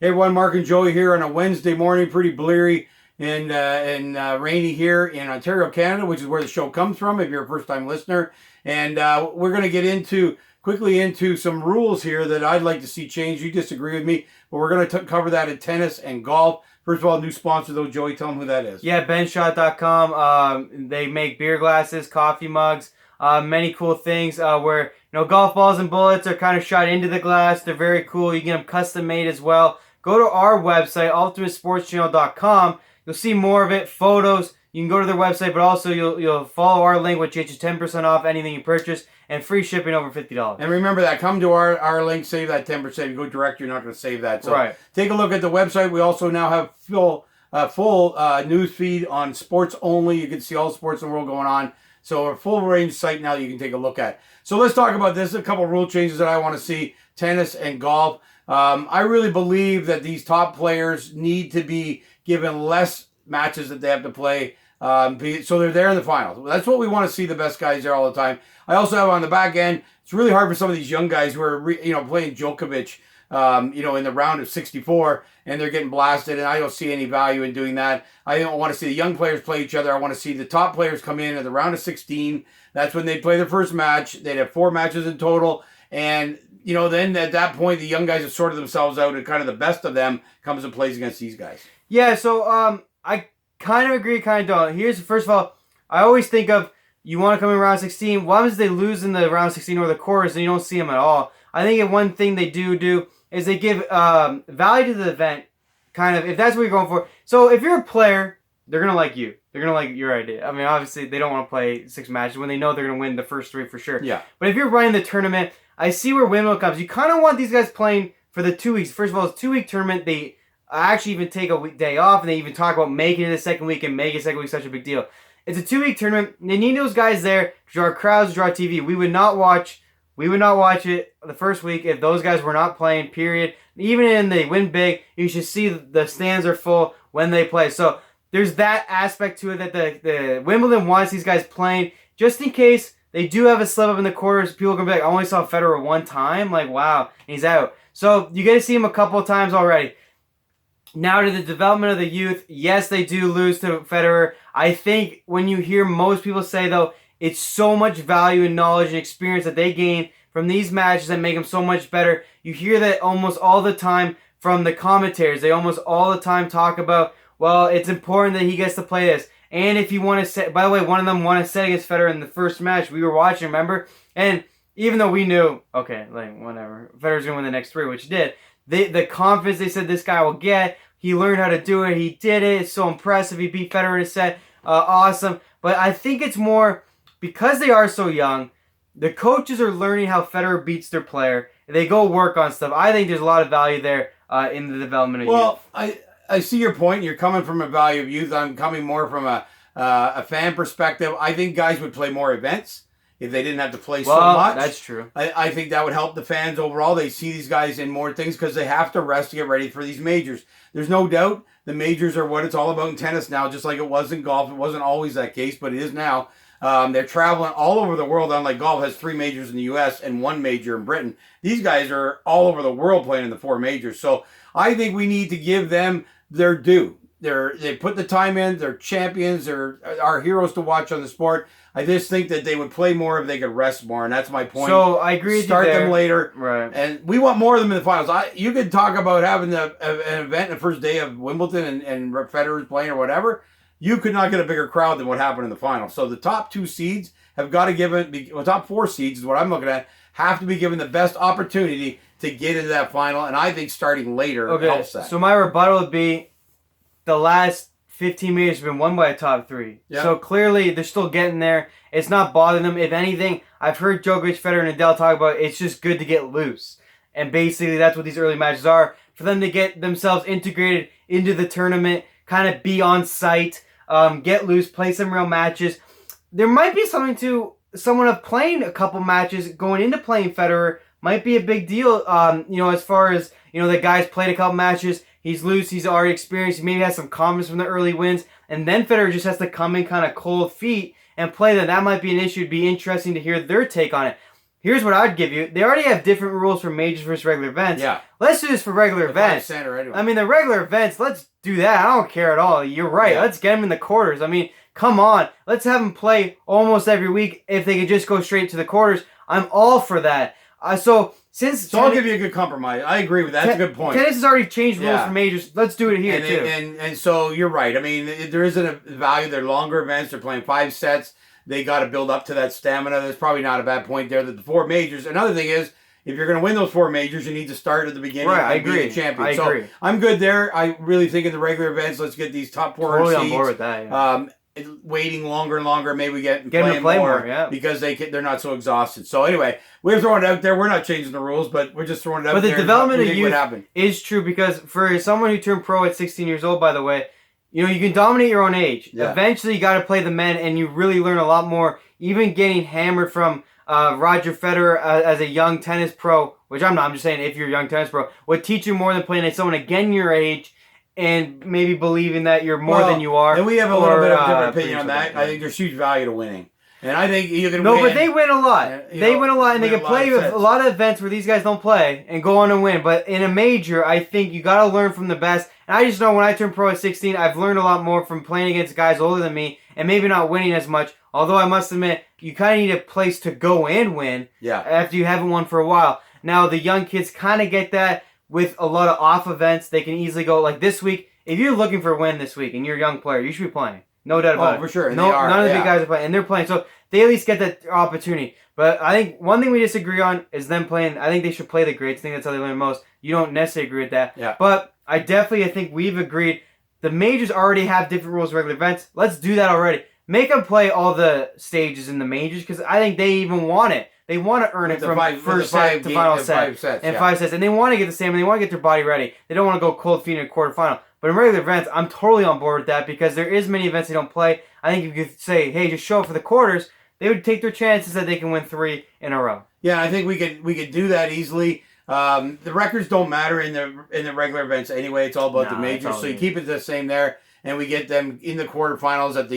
Hey everyone, Mark and Joey here on a Wednesday morning, pretty bleary and rainy here in Ontario, Canada, which is where the show comes from if you're a first-time listener. And we're going to get quickly into some rules here that I'd like to see changed. You disagree with me, but we're going to cover that in tennis and golf. First of all, new sponsor though, Joey, tell them who that is. Yeah, benshot.com. They make beer glasses, coffee mugs, many cool things where golf balls and bullets are kind of shot into the glass. They're very cool. You can get them custom made as well. Go to our website, ultimatesportschannel.com. You'll see more of it, photos. You can go to their website, but also you'll follow our link, which gets you 10% off anything you purchase and free shipping over $50. And remember that. Come to our link, save that 10%. You go direct, you're not going to save that. So right. Take a look at the website. We also now have full news feed on sports only. You can see all the sports in the world going on. So a full range site now that you can take a look at. So let's talk about this. A couple of rule changes that I want to see, tennis and golf. I really believe that these top players need to be given less matches that they have to play, so they're there in the finals. That's what we want to see, the best guys there all the time. I also have on the back end, it's really hard for some of these young guys who are playing Djokovic, in the round of 64, and they're getting blasted, and I don't see any value in doing that. I don't want to see the young players play each other. I want to see the top players come in at the round of 16. That's when they play their first match. They'd have 4 matches in total, and then at that point, the young guys have sorted themselves out, and kind of the best of them comes and plays against these guys. Yeah, so I kind of agree, kind of don't. First of all, I always think of, you want to come in round 16. What happens if they lose in the round 16 or the quarters and you don't see them at all? I think one thing they do is they give value to the event, kind of, if that's what you're going for. So if you're a player, they're going to like you. They're going to like your idea. I mean, obviously, they don't want to play 6 matches when they know they're going to win the first 3 for sure. Yeah. But if you're running the tournament, I see where Wimbledon comes. You kind of want these guys playing for the 2 weeks. First of all, it's a 2-week tournament. They actually even take a day off, and they even talk about making it the second week and making the second week such a big deal. It's a 2-week tournament. They need those guys there to draw crowds, to draw TV. We would not watch it the first week if those guys were not playing, period. Even in they win big, you should see the stands are full when they play. So there's that aspect to it that the Wimbledon wants these guys playing, just in case they do have a slip up in the quarters. People can be like, I only saw Federer one time. Like, wow, and he's out. So you get to see him a couple of times already. Now to the development of the youth, yes, they do lose to Federer. I think when you hear most people say, though, it's so much value and knowledge and experience that they gain from these matches that make them so much better. You hear that almost all the time from the commentators. They almost all the time talk about, well, it's important that he gets to play this. And if you want to set, by the way, one of them won a set against Federer in the first match. We were watching, remember? And even though we knew, okay, like, whatever, Federer's going to win the next 3, which he did, the confidence they said this guy will get, he learned how to do it, he did it, it's so impressive, he beat Federer in a set, awesome. But I think it's more, because they are so young, the coaches are learning how Federer beats their player, they go work on stuff. I think there's a lot of value there in the development of youth. Well, I see your point. You're coming from a value of youth. I'm coming more from a fan perspective. I think guys would play more events if they didn't have to play so much. That's true. I think that would help the fans overall. They see these guys in more things because they have to rest to get ready for these majors. There's no doubt the majors are what it's all about in tennis now, just like it was in golf. It wasn't always that case, but it is now. They're traveling all over the world, unlike golf has 3 majors in the U.S. and 1 major in Britain. These guys are all over the world playing in the 4 majors. So I think we need to give them their due. They put the time in. They're champions. They're our heroes to watch on the sport. I just think that they would play more if they could rest more, and that's my point. So I agree with you there. Start them later. Right. And we want more of them in the finals. You could talk about having an event the first day of Wimbledon and Federer's playing or whatever. You could not get a bigger crowd than what happened in the final. So the top 2 seeds have got to give it, well, top 4 seeds is what I'm looking at, have to be given the best opportunity to get into that final. And I think starting later helps that. So my rebuttal would be the last 15 minutes have been won by a top 3. Yep. So clearly they're still getting there. It's not bothering them. If anything, I've heard Djokovic, Federer, and Nadal talk about it's just good to get loose. And basically that's what these early matches are. For them to get themselves integrated into the tournament, kind of be on site, get loose, play some real matches. There might be something to someone of playing a couple matches, going into playing Federer might be a big deal. As far as, the guy's played a couple matches, he's loose, he's already experienced, he maybe has some confidence from the early wins, and then Federer just has to come in kind of cold feet and play them. That might be an issue. It'd be interesting to hear their take on it. Here's what I'd give you. They already have different rules for majors versus regular events. Yeah. Let's do this for regular events. Anyway. I mean, the regular events, let's do that. I don't care at all. You're right. Yeah. Let's get them in the quarters. I mean, come on. Let's have them play almost every week if they could just go straight to the quarters. I'm all for that. So I'll give you a good compromise. I agree with that. That's a good point. Tennis has already changed rules for majors. Let's do it here, too. And so you're right. I mean, there isn't a value. They're longer events. They're playing 5 sets. They got to build up to that stamina. There's probably not a bad point there. That the 4 majors. Another thing is, if you're going to win those 4 majors, you need to start at the beginning. Right, I and agree. Be a champion. I agree. So I'm good there. I really think in the regular events, let's get these top 4 totally seeds. On board with that. Yeah. Waiting longer and longer, maybe we get them to play more, yeah. Because they're not so exhausted. So anyway, we're throwing it out there. We're not changing the rules, but we're just throwing it out there. But the development of youth is true because for someone who turned pro at 16 years old, by the way, you can dominate your own age. Yeah. Eventually, you got to play the men, and you really learn a lot more. Even getting hammered from Roger Federer as a young tennis pro, which I'm not. I'm just saying if you're a young tennis pro, would teach you more than playing at someone again your age. And maybe believing that you're more than you are. And we have a little bit of a different opinion on that. I think there's huge value to winning. And I think you can win. No, but they win a lot. They win a lot, and they can play a lot of events where these guys don't play and go on and win. But in a major, I think you got to learn from the best. And I just know when I turned pro at 16, I've learned a lot more from playing against guys older than me and maybe not winning as much. Although I must admit, you kind of need a place to go and win after you haven't won for a while. Now, the young kids kind of get that with a lot of off events. They can easily go, like this week, if you're looking for a win this week and you're a young player, you should be playing. No doubt about it. For sure. And none of the big guys are playing, and they're playing. So they at least get that opportunity. But I think one thing we disagree on is them playing. I think they should play the greats. I think that's how they learn most. You don't necessarily agree with that. Yeah. But I think we've agreed. The majors already have different rules for regular events. Let's do that already. Make them play all the stages in the majors because I think they even want it. They want to earn it from first set to final set. 5 sets. And they want to get the same. And they want to get their body ready. They don't want to go cold feet in a quarterfinal. But in regular events, I'm totally on board with that because there is many events they don't play. I think if you could say, hey, just show up for the quarters, they would take their chances that they can win 3 in a row. Yeah, I think we could do that easily. The records don't matter in the regular events anyway. It's all about the majors. So you keep it the same there, and we get them in the quarterfinals at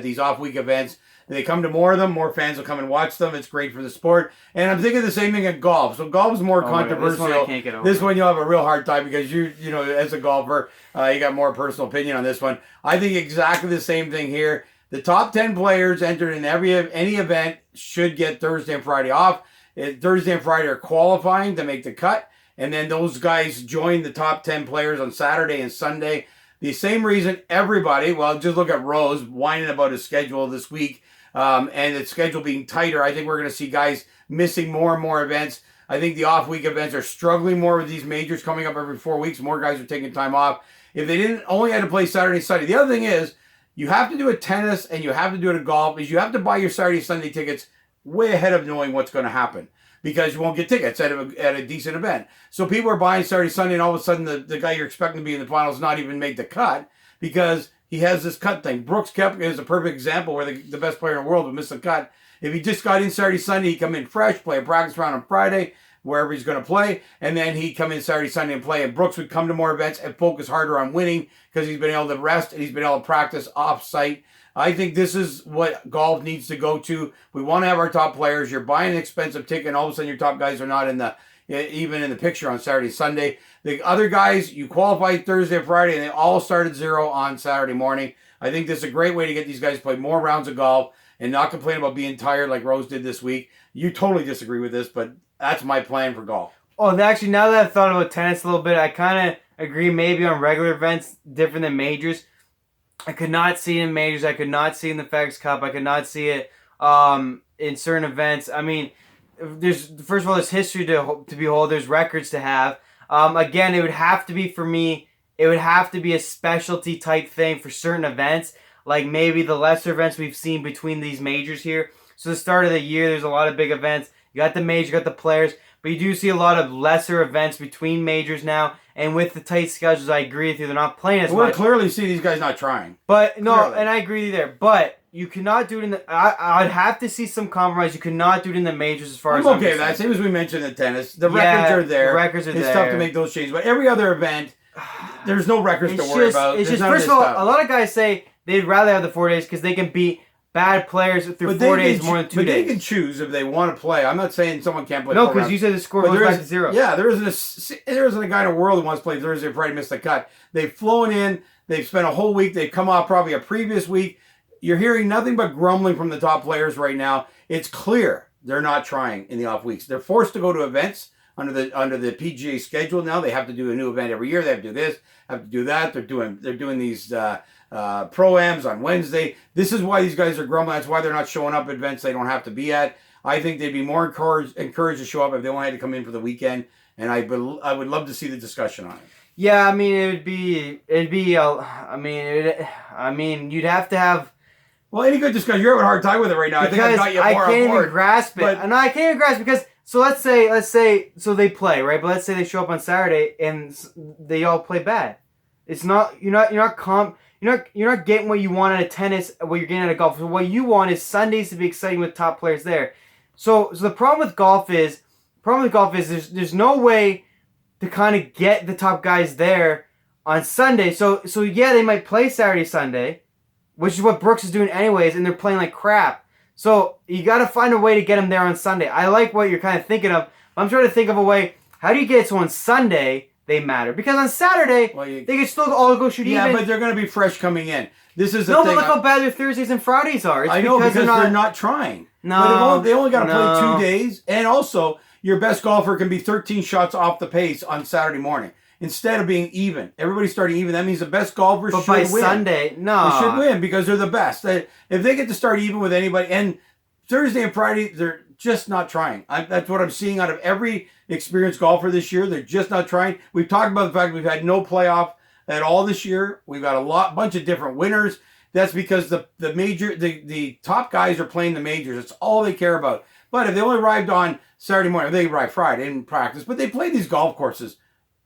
these off week events. They come to more of them. More fans will come and watch them. It's great for the sport. And I'm thinking the same thing at golf. So golf is more controversial. This one I can't get over. This one you'll have a real hard time because you as a golfer, you got more personal opinion on this one. I think exactly the same thing here. The top 10 players entered in any event should get Thursday and Friday off. Thursday and Friday are qualifying to make the cut. And then those guys join the top 10 players on Saturday and Sunday. The same reason everybody, just look at Rose whining about his schedule this week. And its schedule being tighter, I think we're going to see guys missing more and more events. I think the off-week events are struggling more with these majors coming up every 4 weeks. More guys are taking time off. If they didn't only had to play Saturday and Sunday. The other thing is, you have to do a tennis and you have to do it at golf, is you have to buy your Saturday Sunday tickets way ahead of knowing what's going to happen. Because you won't get tickets at a decent event. So people are buying Saturday, Sunday, and all of a sudden the guy you're expecting to be in the finals not even make the cut because he has this cut thing. Brooks Koepka is a perfect example where the best player in the world would miss the cut. If he just got in Saturday, Sunday, he'd come in fresh, play a practice round on Friday, wherever he's going to play, and then he'd come in Saturday, Sunday and play. And Brooks would come to more events and focus harder on winning because he's been able to rest and he's been able to practice off-site. I think this is what golf needs to go to. We want to have our top players. You're buying an expensive ticket, and all of a sudden your top guys are not even in the picture on Saturday, Sunday. The other guys, you qualify Thursday, Friday, and they all start at 0 on Saturday morning. I think this is a great way to get these guys to play more rounds of golf and not complain about being tired like Rose did this week. You totally disagree with this, but that's my plan for golf. Oh, actually, now that I've thought about tennis a little bit, I kind of agree maybe on regular events different than majors. I could not see it in majors. I could not see it in the FedEx Cup. I could not see it in certain events. I mean, first of all, there's history to behold. There's records to have. Again, it would have to be, for me, it would have to be a specialty type thing for certain events, like maybe the lesser events we've seen between these majors here. So the start of the year, there's a lot of big events. You got the majors, you got the players, but you do see a lot of lesser events between majors now. And with the tight schedules, I agree with you. They're not playing as much. We clearly see these guys not trying. But no, and I agree with you there. But you cannot do it in the. I'd have to see some compromise. You cannot do it in the majors as far as I'm okay with that. Same as we mentioned in tennis. The records are there. The records are there. It's tough to make those changes. But every other event, there's no records to worry about. It's just, first of all, a lot of guys say they'd rather have the 4 days because they can beat bad players through 4 days more than 2 days. But they can choose if they want to play. I'm not saying someone can't play. No, because you said the score goes back to 0. Yeah, there isn't a guy in the world who wants to play Thursday, Friday, miss the cut. They've flown in. They've spent a whole week. They've come off probably a previous week. You're hearing nothing but grumbling from the top players right now. It's clear they're not trying in the off weeks. They're forced to go to events under the PGA schedule now. They have to do a new event every year. They have to do this, have to do that. They're doing these pro-ams on Wednesday. This is why these guys are grumbling. That's why they're not showing up at events they don't have to be at. I think they'd be more encouraged to show up if they only had to come in for the weekend. And I would love to see the discussion on it. Yeah, I mean, you'd have to have. Well, any good discussion. You're having a hard time with it right now. I think I've got you more on board. I can't even grasp it. No, I can't even grasp it because. So let's say, so they play, right? But let's say they show up on Saturday and they all play bad. It's not, you're not getting what you want out of tennis, what you're getting out of golf. So what you want is Sundays to be exciting with top players there. So the problem with golf is there's no way to kind of get the top guys there on Sunday. So yeah, they might play Saturday, Sunday, which is what Brooks is doing anyways, and they're playing like crap. So you got to find a way to get them there on Sunday. I like what you're kind of thinking of. I'm trying to think of a way. How do you get it so on Sunday they matter? Because on Saturday, they can still all go shoot even. Yeah, but they're going to be fresh coming in. This is the thing. No, but look how bad their Thursdays and Fridays are. I know, because they're not trying. No. They only got to play 2 days. And also, your best golfer can be 13 shots off the pace on Saturday morning. Instead of being even. Everybody's starting even. That means the best golfers should win. But by Sunday, no. They should win because they're the best. If they get to start even with anybody, and Thursday and Friday, they're just not trying. That's what I'm seeing out of every experienced golfer this year. They're just not trying. We've talked about the fact we've had no playoff at all this year. We've got a bunch of different winners. That's because the top guys are playing the majors. It's all they care about. But if they only arrived on Saturday morning, they arrived Friday in practice, but they play these golf courses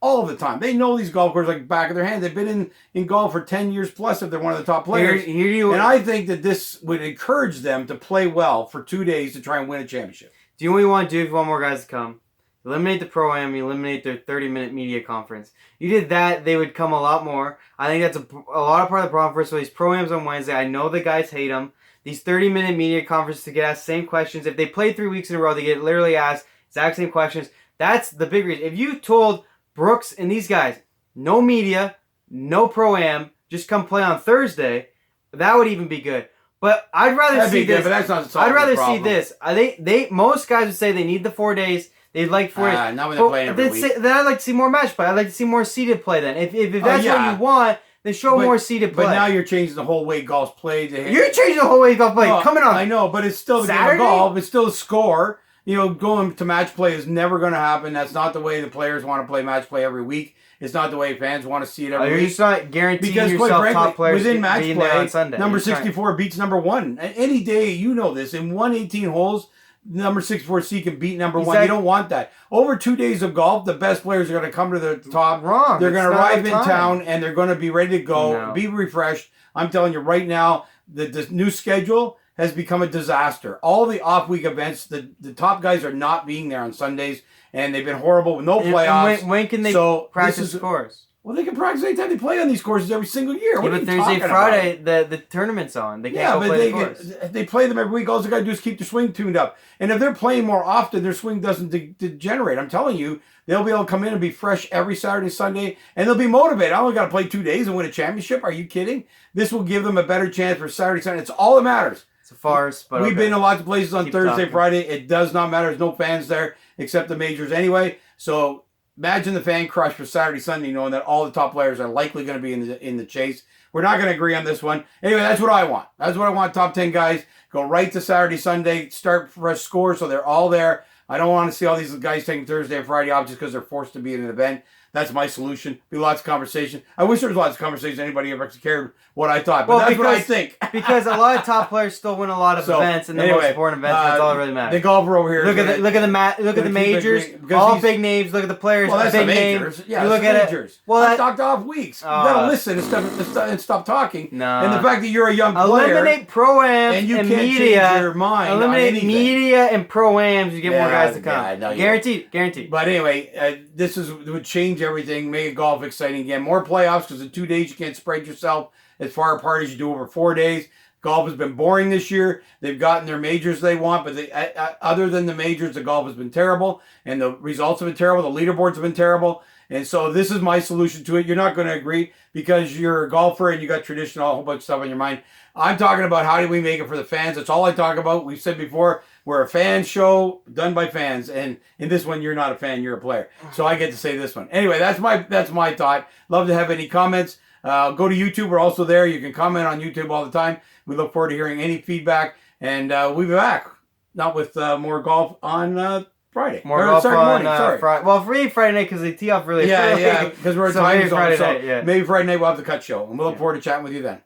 all the time. They know these golf courses like the back of their hand. They've been in golf for 10 years plus if they're one of the top players. And I think that this would encourage them to play well for 2 days to try and win a championship. Do you know what you want to do if you want more guys to come? Eliminate the Pro-Am, eliminate their 30-minute media conference. You did that, they would come a lot more. I think that's a lot of part of the problem. First of all, these Pro-Ams on Wednesday, I know the guys hate them. These 30-minute media conferences to get asked the same questions. If they play 3 weeks in a row, they get literally asked exact same questions. That's the big reason. If you told Brooks and these guys, no media, no Pro-Am, just come play on Thursday, that would even be good. But I'd rather see this. But that's not I'd rather see this. Most guys would say they need the 4 days. They'd like 4 days. Not when they're playing every week. Then I'd like to see more match play. I'd like to see more seeded play then. If that's what you want, then show more seeded play. But now you're changing the whole way golf's played. You're changing the whole way golf play. Coming on. I know, but it's still the game of golf. It's still a score. Going to match play is never going to happen. That's not the way the players want to play match play every week. It's not the way fans want to see it every week. You're just not guaranteeing yourself top players within match play on Sunday. Number 64 beats number 1. Any day, you know this. In 118 holes, number 64 seed can beat number 1. You don't want that. Over 2 days of golf, the best players are going to come to the top. Wrong. They're going to arrive in town, and they're going to be ready to go, be refreshed. I'm telling you right now, the new schedule has become a disaster. All the off-week events, the top guys are not being there on Sundays, and they've been horrible with no playoffs. When can they practice scores? Well, they can practice anytime they play on these courses every single year. But Thursday, Friday, the tournament's on. They can't play the course. They play them every week. All they got to do is keep their swing tuned up. And if they're playing more often, their swing doesn't degenerate. I'm telling you, they'll be able to come in and be fresh every Saturday, Sunday, and they'll be motivated. I only got to play 2 days and win a championship. Are you kidding? This will give them a better chance for Saturday, Sunday. It's all that matters. It's a farce, but we've been in lots of places on Thursday, Friday. It does not matter. There's no fans there except the majors anyway. So imagine the fan crush for Saturday, Sunday, knowing that all the top players are likely going to be in the chase. We're not going to agree on this one. Anyway, that's what I want. That's what I want. Top 10 guys go right to Saturday, Sunday, start fresh scores so they're all there. I don't want to see all these guys taking Thursday and Friday off just because they're forced to be at an event. That's my solution. Be lots of conversation. I wish there was lots of conversation. Anybody ever cared what I thought, but that's what I think. Because a lot of top players still win a lot of events, and the most important events. That's all that really matters. The golfer over here. Look at the majors. All big names. Look at the players. Well, that's big the majors. Names. Yeah, look at majors. It. Well, I talked off weeks. You gotta listen and stop talking. No. And the fact that you're a young player, eliminate Pro-Am and you can't media. Change your mind. Eliminate media and Pro-Ams. You get more guys to come. Yeah, Guaranteed. But anyway, this would change everything. Make golf exciting again. More playoffs because in 2 days you can't spread yourself as far apart as you do over 4 days. Golf has been boring this year. They've gotten their majors they want, but other than the majors, the golf has been terrible, and the results have been terrible. The leaderboards have been terrible. And so this is my solution to it. You're not going to agree because you're a golfer and you got traditional, a whole bunch of stuff on your mind. I'm talking about how do we make it for the fans. That's all I talk about. We've said before, we're a fan show done by fans. And in this one, you're not a fan, you're a player. So I get to say this one. Anyway, that's my thought. Love to have any comments. Go to YouTube. We're also there. You can comment on YouTube all the time. We look forward to hearing any feedback. And we'll be back. Not with more golf on Friday. More golf on Friday. Well, for me, Friday night because they tee off really early. Yeah, because we're a So time maybe zone. Friday So night, yeah. maybe Friday night we'll have the cut show. And we'll look forward to chatting with you then.